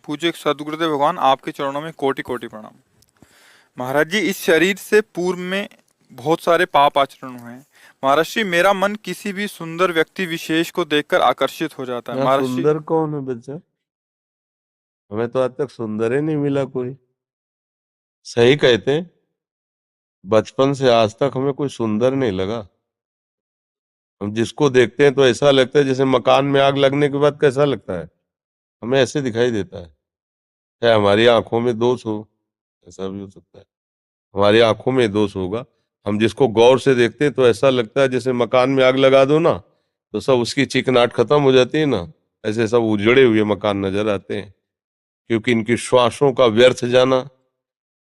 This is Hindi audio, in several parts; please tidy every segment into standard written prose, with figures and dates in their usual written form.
पूज्य सदगुरुदेव भगवान, आपके चरणों में कोटि कोटि प्रणाम। महाराज जी, इस शरीर से पूर्व में बहुत सारे पाप आचरण हुए हैं। महाराज जी, मेरा मन किसी भी सुंदर व्यक्ति विशेष को देखकर आकर्षित हो जाता है। यहाँ महाराज जी, सुंदर कौन है बच्चा? हमें तो आज तक सुंदर ही नहीं मिला कोई। सही कहते हैं, बचपन से आज तक हमें कोई सुंदर नहीं लगा। हम जिसको देखते हैं तो ऐसा लगता है जैसे मकान में आग लगने के बाद कैसा लगता है, हमें ऐसे दिखाई देता है। चाहे हमारी आंखों में दोष हो, ऐसा भी हो सकता है। हमारी आंखों में दोष होगा। हम जिसको गौर से देखते हैं तो ऐसा लगता है जैसे मकान में आग लगा दो ना, तो सब उसकी चिकनाहट खत्म हो जाती है ना, ऐसे सब उजड़े हुए मकान नजर आते हैं। क्योंकि इनकी श्वासों का व्यर्थ जाना,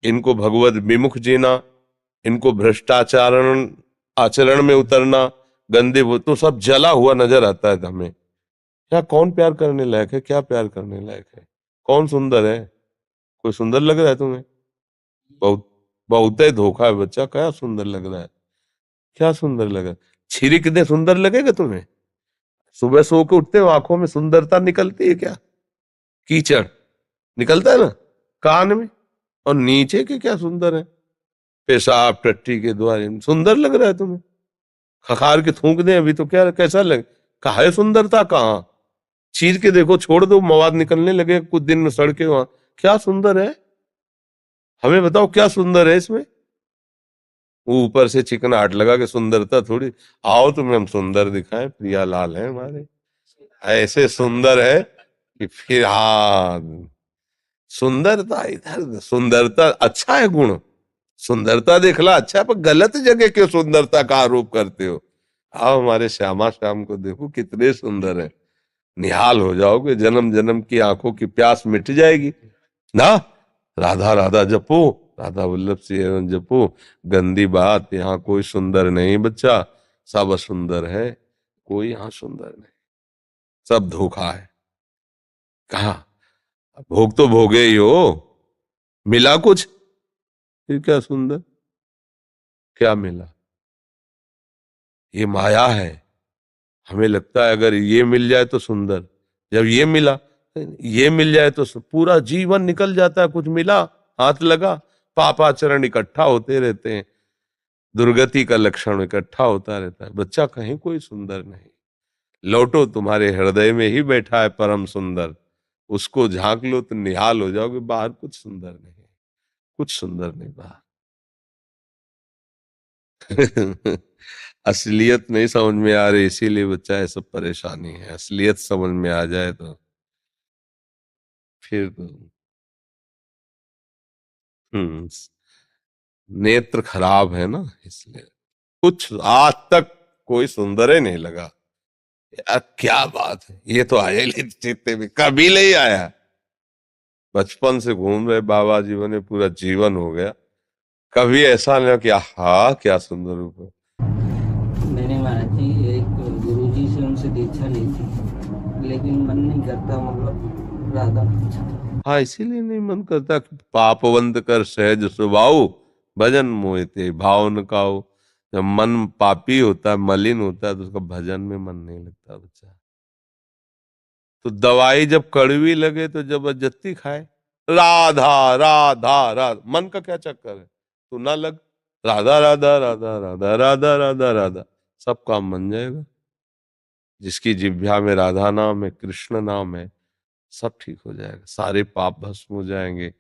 इनको भगवत विमुख जीना, इनको भ्रष्टाचारण आचरण में उतरना, गंदे वो तो सब जला हुआ नजर आता है हमें। क्या कौन प्यार करने लायक है? क्या प्यार करने लायक है? कौन सुंदर है? कोई सुंदर लग रहा है तुम्हें? बहुत बहुत ही धोखा है बच्चा। क्या सुंदर लग रहा है? क्या सुंदर लगा? छिरिक दे सुंदर लगेगा तुम्हें? सुबह सो के उठते हो, आंखों में सुंदरता निकलती है क्या? कीचड़ निकलता है ना कान में। और नीचे के क्या सुंदर है? पेशाब टट्टी के द्वारे सुंदर लग रहा है तुम्हें? खखार के थूक दे अभी तो क्या, कैसा लगे? कहा है सुंदरता? कहाँ? चीर के देखो, छोड़ दो, मवाद निकलने लगे कुछ दिन में सड़ के वहां। क्या सुंदर है? हमें बताओ क्या सुंदर है इसमें? वो ऊपर से चिकनाहट लगा के सुंदरता थोड़ी। आओ तुम्हें हम सुंदर दिखाएं, प्रिया लाल है हमारे, ऐसे सुंदर है कि फिर हाँ। सुंदरता इधर, सुंदरता अच्छा है गुण, सुंदरता देखला अच्छा है, पर गलत जगह क्यों सुंदरता का आरोप करते हो? आओ हमारे श्यामा श्याम को देखो, कितने सुंदर है। निहाल हो जाओगे, जन्म जन्म की आंखों की प्यास मिट जाएगी ना। राधा राधा जपो, राधा वल्लभ सिंह जपो। गंदी बात, यहाँ कोई सुंदर नहीं बच्चा, सब असुंदर है। कोई यहाँ सुंदर नहीं, सब धोखा है। कहा? भोग तो भोगे ही हो, मिला कुछ? फिर क्या सुंदर? क्या मिला? ये माया है। हमें लगता है अगर ये मिल जाए तो सुंदर, जब ये मिला, ये मिल जाए तो पूरा जीवन निकल जाता है। कुछ मिला, हाथ लगा, पापाचरण इकट्ठा होते रहते हैं, दुर्गति का लक्षण इकट्ठा होता रहता है। बच्चा कहीं कोई सुंदर नहीं। लौटो, तुम्हारे हृदय में ही बैठा है परम सुंदर, उसको झांक लो तो निहाल हो जाओगे। बाहर कुछ सुंदर नहीं, कुछ सुंदर नहीं बाहर। असलियत नहीं समझ में आ रही, इसीलिए बच्चा ये सब परेशानी है। असलियत समझ में आ जाए तो फिर तो हम्म नेत्र खराब है ना, इसलिए कुछ आज तक कोई सुंदर ही नहीं लगा। यार क्या बात है, ये तो आया ही नहीं चित्ते में, कभी नहीं आया। बचपन से घूम रहे बाबा जी बने, पूरा जीवन हो गया, कभी ऐसा नहीं कि हाँ क्या सुंदर रूप है। मैंने महाराज जी एक गुरु जी से उनसे दीक्षा ली थी, लेकिन मन नहीं करता, मतलब राधा हाँ इसीलिए नहीं मन करता कि पापवंत कर सहज स्वभाव, भजन मोहिते भाव न काऊ। जब मन पापी होता है, मलिन होता है, तो उसका भजन में मन नहीं लगता बच्चा। तो दवाई जब कड़वी लगे तो जबरदस्ती खाए। राधा राधा राधा, मन का क्या चक्कर है? तू ना लग, राधा राधा राधा राधा राधा राधा राधा, सब काम बन जाएगा। जिसकी जिह्वा में राधा नाम है, कृष्ण नाम है, सब ठीक हो जाएगा, सारे पाप भस्म हो जाएंगे,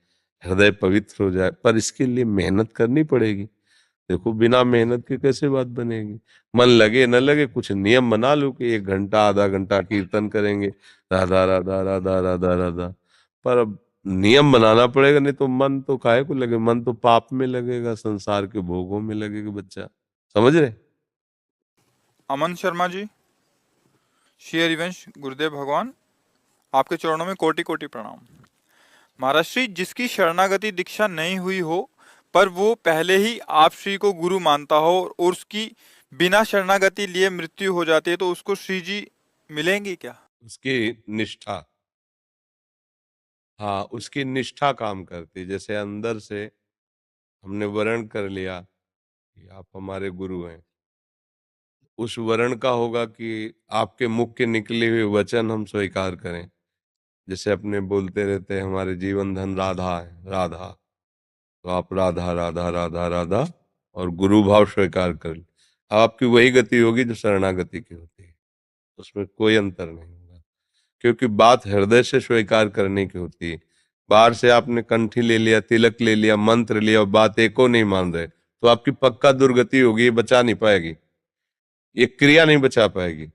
हृदय पवित्र हो जाए। पर इसके लिए मेहनत करनी पड़ेगी। देखो बिना मेहनत के कैसे बात बनेगी? मन लगे न लगे, कुछ नियम बना लो कि 1 घंटा आधा घंटा कीर्तन करेंगे, राधा राधा राधा राधा राधा। पर अब नियम बनाना पड़ेगा, नहीं तो मन तो काहे को लगे? मन तो पाप में लगेगा, संसार के भोगों में लगेगा बच्चा। समझ रहे? अमन शर्मा जी, श्री हरिवंश गुरुदेव भगवान, आपके चरणों में कोटि कोटि प्रणाम। महाराज श्री, जिसकी शरणागति दीक्षा नहीं हुई हो, पर वो पहले ही आप श्री को गुरु मानता हो और उसकी बिना शरणागति लिए मृत्यु हो जाती है, तो उसको श्री जी मिलेंगी क्या? उसकी निष्ठा, हाँ उसकी निष्ठा काम करती है। जैसे अंदर से हमने वर्ण कर लिया कि आप हमारे गुरु हैं, उस वर्ण का होगा कि आपके मुख के निकले हुए वचन हम स्वीकार करें। जैसे अपने बोलते रहते हैं हमारे जीवन धन राधा है, राधा, तो आप राधा राधा राधा राधा और गुरु भाव स्वीकार कर ले, आपकी वही गति होगी जो शरणागति की होती है, उसमें कोई अंतर नहीं होगा। क्योंकि बात हृदय से स्वीकार करने की होती है। बाहर से आपने कंठी ले लिया, तिलक ले लिया, मंत्र लिया और बात एको नहीं मान रहे, तो आपकी पक्का दुर्गति होगी, ये बचा नहीं पाएगी, ये क्रिया नहीं बचा पाएगी।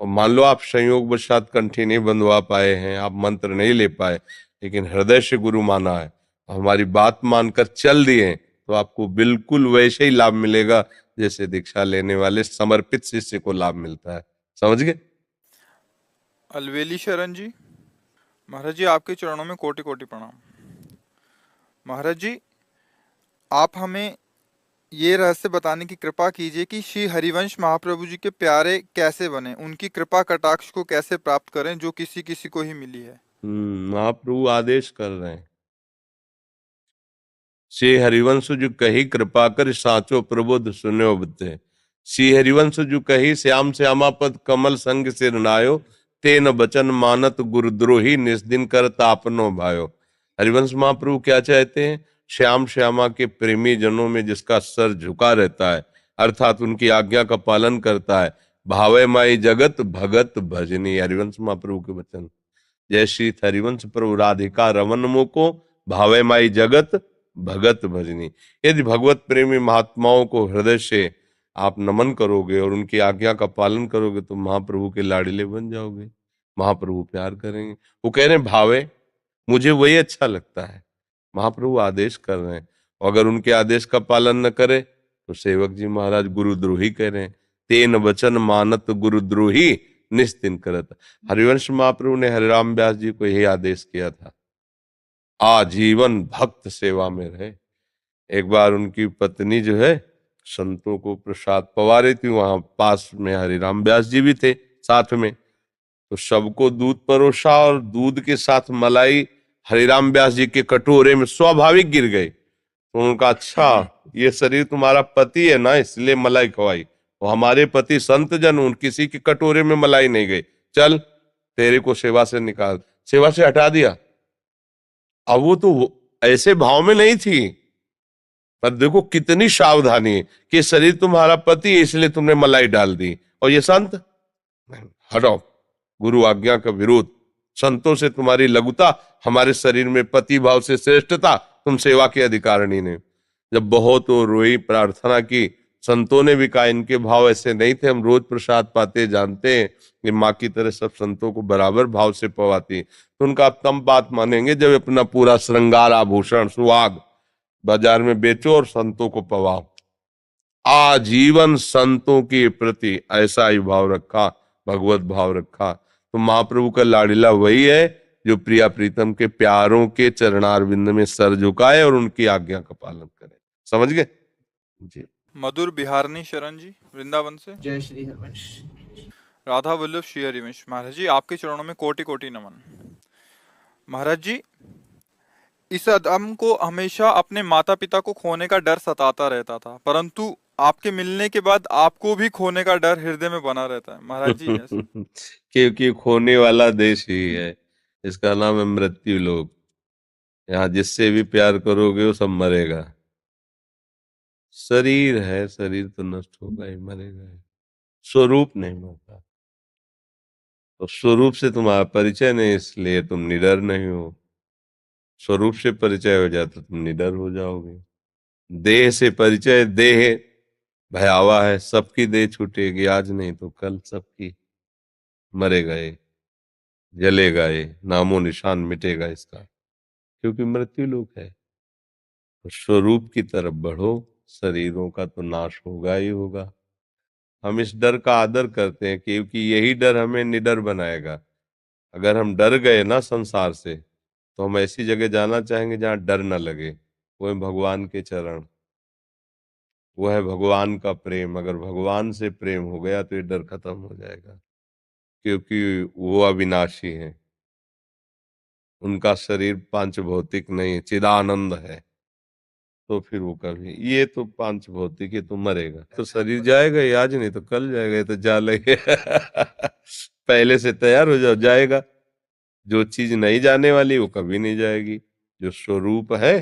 और मान लो आप संयोगवशात कंठी नहीं बंधवा पाए हैं, आप मंत्र नहीं ले पाए, लेकिन हृदय से गुरु माना है, हमारी बात मानकर चल दिए, तो आपको बिल्कुल वैसे ही लाभ मिलेगा जैसे दीक्षा लेने वाले समर्पित शिष्य को लाभ मिलता है। समझ गए? अलवेली शरण जी, महाराज जी आपके चरणों में कोटि कोटि प्रणाम। महाराज जी, आप हमें ये रहस्य बताने की कृपा कीजिए कि श्री हरिवंश महाप्रभु जी के प्यारे कैसे बने, उनकी कृपा कटाक्ष को कैसे प्राप्त करें जो किसी किसी को ही मिली है। महाप्रभु आदेश कर रहे हैं, श्री हरिवंश जो कही कृपा कर साचो प्रबोध सुन्यो बते, श्री हरिवंश जो कही श्याम श्यामा पद कमल संग सिर नायो, तेन बचन मानत गुरुद्रोही निस्दिन कर तापनो भायो। हरिवंश महाप्रभु क्या चाहते हैं? श्याम श्यामा के प्रेमी जनों में जिसका सर झुका रहता है, अर्थात उनकी आज्ञा का पालन करता है, भावे माई जगत भगत भजनी। हरिवंश महाप्रभु के वचन। जय श्री हरिवंश प्रभु राधिका रमन मोको, भावे माई जगत भगत भजनी। यदि भगवत प्रेमी महात्माओं को हृदय से आप नमन करोगे और उनकी आज्ञा का पालन करोगे तो महाप्रभु के लाडले बन जाओगे, महाप्रभु प्यार करेंगे। वो कह रहे हैं भावे, मुझे वही अच्छा लगता है। महाप्रभु आदेश कर रहे हैं, अगर उनके आदेश का पालन न करे तो सेवक जी महाराज गुरुद्रोही कह रहे हैं, तेन वचन मानत गुरुद्रोही निस्तिन करत। हरिवंश महाप्रभु ने हरिराम व्यास जी को यही आदेश किया था, आजीवन भक्त सेवा में रहे। एक बार उनकी पत्नी जो है संतों को प्रसाद पवा रही थी, वहां पास में हरिराम व्यास जी भी थे साथ में, तो सबको दूध परोसा और दूध के साथ मलाई हरिराम व्यास जी के कटोरे में स्वाभाविक गिर गई। तो उनका अच्छा, ये शरीर तुम्हारा पति है ना, इसलिए मलाई खवाई, वो हमारे पति संत जन, उन किसी के कटोरे में मलाई नहीं गई, चल तेरे को सेवा से निकाल, सेवा से हटा दिया। अब वो तो ऐसे भाव में नहीं थी, पर देखो कितनी सावधानी है कि शरीर तुम्हारा पति है इसलिए तुमने मलाई डाल दी, और ये संत, हटाओ, गुरु आज्ञा का विरोध, संतों से तुम्हारी लघुता, हमारे शरीर में पति भाव से श्रेष्ठता, तुम सेवा के अधिकारिणी ने। जब बहुत वो रोई, प्रार्थना की, संतों ने भी कहा इनके भाव ऐसे नहीं थे, हम रोज प्रसाद पाते, जानते हैं कि माँ की तरह सब संतों को बराबर भाव से पवाती। तो उनका आप तब बात मानेंगे जब अपना पूरा श्रृंगार आभूषण सुहाग बाजार में बेचो और संतों को पवाओ। आजीवन संतों के प्रति ऐसा ही भाव रखा, भगवत भाव रखा। तो महाप्रभु का लाडीला वही है जो प्रिया प्रीतम के प्यारों के चरणारविंद में सर झुकाए और उनकी आज्ञा का पालन करे। समझ गए जी? मधुर बिहारनी शरण जी, वृंदावन से। जय श्री हरिवंश। राधा वल्लभ श्री हरिवंश, महाराज जी आपके चरणों में कोटि कोटि नमन। महाराज जी, इस अदम को हमेशा अपने माता पिता को खोने का डर सताता रहता था, परंतु आपके मिलने के बाद आपको भी खोने का डर हृदय में बना रहता है। महाराज जी ऐसे क्योंकि खोने वाला देश ही है, इसका नाम है मृत्यु लोक। यहाँ जिससे भी प्यार करोगे वो सब मरेगा। शरीर है, शरीर तो नष्ट होगा ही, मरेगा ही, स्वरूप नहीं मरता। तो स्वरूप से तुम्हारा परिचय नहीं, इसलिए तुम निडर नहीं हो। स्वरूप से परिचय हो जाए तो तुम निडर हो जाओगे। देह से परिचय, देह भयावा है, सबकी देह छूटेगी, आज नहीं तो कल सबकी, मरेगा ये, जलेगा ये, नामो निशान मिटेगा इसका, क्योंकि मृत्यु लोक है। तो स्वरूप की तरफ बढ़ो, शरीरों का तो नाश होगा ही होगा। हम इस डर का आदर करते हैं क्योंकि यही डर हमें निडर बनाएगा। अगर हम डर गए ना संसार से, तो हम ऐसी जगह जाना चाहेंगे जहाँ डर न लगे। वो है भगवान के चरण, वो है भगवान का प्रेम। अगर भगवान से प्रेम हो गया तो ये डर खत्म हो जाएगा, क्योंकि वो अविनाशी है, उनका शरीर पांच भौतिक नहीं है, चिदानंद है। तो फिर वो कभी, ये तो पांच भौतिक है, तो मरेगा तो शरीर जाएगा ही, आज नहीं तो कल जाएगा, ये तो जा लगे पहले से तैयार हो जाओ, जाएगा। जो चीज नहीं जाने वाली वो कभी नहीं जाएगी। जो स्वरूप है,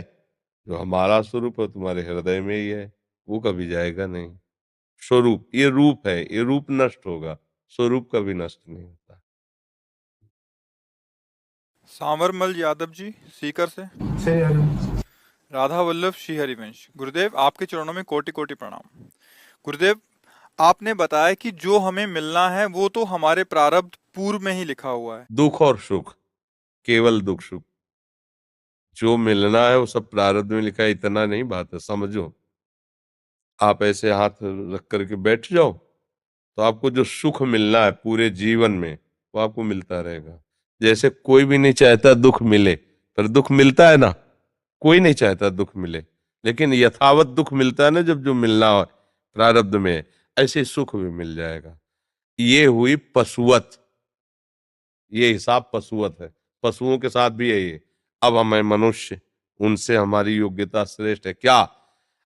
जो हमारा स्वरूप है, तुम्हारे हृदय में ही है, वो कभी जाएगा नहीं। स्वरूप, ये रूप है, ये रूप नष्ट होगा, स्वरूप कभी नष्ट नहीं होता। सांवरमल यादव जी सीकर से। राधा वल्लभ श्री हरिवंश, गुरुदेव आपके चरणों में कोटि कोटि प्रणाम। गुरुदेव, आपने बताया कि जो हमें मिलना है वो तो हमारे प्रारब्ध पूर्व में ही लिखा हुआ है। दुख और सुख, केवल दुख सुख, जो मिलना है वो सब प्रारब्ध में लिखा है, इतना नहीं बात है, समझो। आप ऐसे हाथ रख करके बैठ जाओ तो आपको जो सुख मिलना है पूरे जीवन में वो आपको मिलता रहेगा। जैसे कोई भी नहीं चाहता दुख मिले, पर दुख मिलता है ना, कोई नहीं चाहता दुख मिले, लेकिन यथावत दुख मिलता है ना, जब जो मिलना हो प्रारब्ध में, ऐसे सुख भी मिल जाएगा। ये हुई पशुवत, ये हिसाब पशुवत है, पशुओं के साथ भी है ये। अब हम हैं मनुष्य, उनसे हमारी योग्यता श्रेष्ठ है क्या?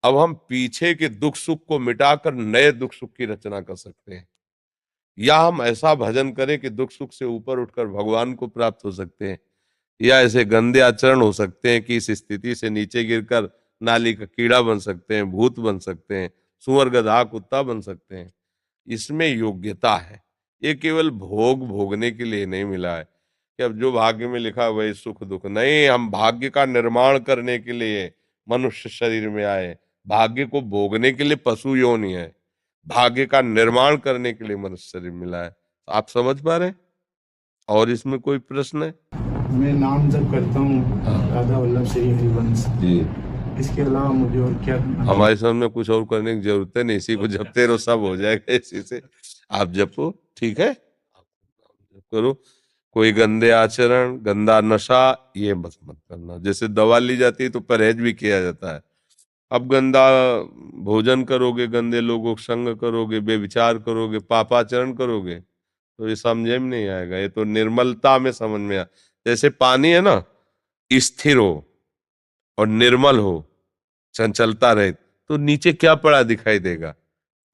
अब हम पीछे के दुख सुख को मिटाकर नए दुख सुख की रचना कर सकते हैं, या हम ऐसा भजन करें कि दुख सुख से ऊपर उठकर भगवान को प्राप्त हो सकते हैं, या ऐसे गंदे आचरण हो सकते हैं कि इस स्थिति से नीचे गिरकर नाली का कीड़ा बन सकते हैं, भूत बन सकते हैं, सुअर गधा कुत्ता बन सकते हैं। इसमें योग्यता है, ये केवल भोग भोगने के लिए नहीं मिला है कि अब जो भाग्य में लिखा है वही सुख दुख। नहीं, हम भाग्य का निर्माण करने के लिए मनुष्य शरीर में आए, भाग्य को भोगने के लिए पशु योनि है, भाग्य का निर्माण करने के लिए मनुष्य शरीर मिला है। आप समझ पा रहे हैं? और इसमें कोई प्रश्न है? मैं नाम जप करता हूँ राधा वल्लभ श्री हरिवंश जी, इसके अलावा मुझे और क्या करना है? हमारे सामने कुछ और करने की जरूरत है नहीं, इसी को जपते रहो, सब हो जाएगा इसी से। आप जपो, ठीक है, जप करो। कोई गंदे आचरण, गंदा नशा, ये मत करना। जैसे दवा ली जाती है तो परहेज भी किया जाता है। अब गंदा भोजन करोगे, गंदे लोगों का संग करोगे, बेविचार करोगे, पापाचरण करोगे, तो ये समझ में नहीं आएगा। ये तो निर्मलता में समझ में आ, जैसे पानी है ना, स्थिर हो और निर्मल हो, चंचलता रहे, तो नीचे क्या पड़ा दिखाई देगा।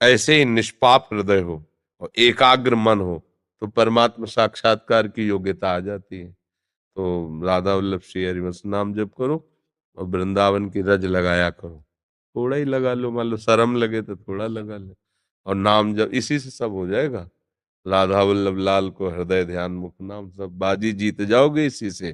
ऐसे ही निष्पाप हृदय हो और एकाग्र मन हो तो परमात्मा साक्षात्कार की योग्यता आ जाती है। तो राधा वल्लभ श्री हरिवंश नाम जप करो और वृंदावन की रज लगाया करो। थोड़ा ही लगा लो, मान लो शर्म लगे तो थोड़ा लगा लो, और नाम जब, इसी से सब हो जाएगा। राधा वल्लभ लाल को हृदय ध्यान मुख नाम, सब बाजी जीत जाओगे इसी से।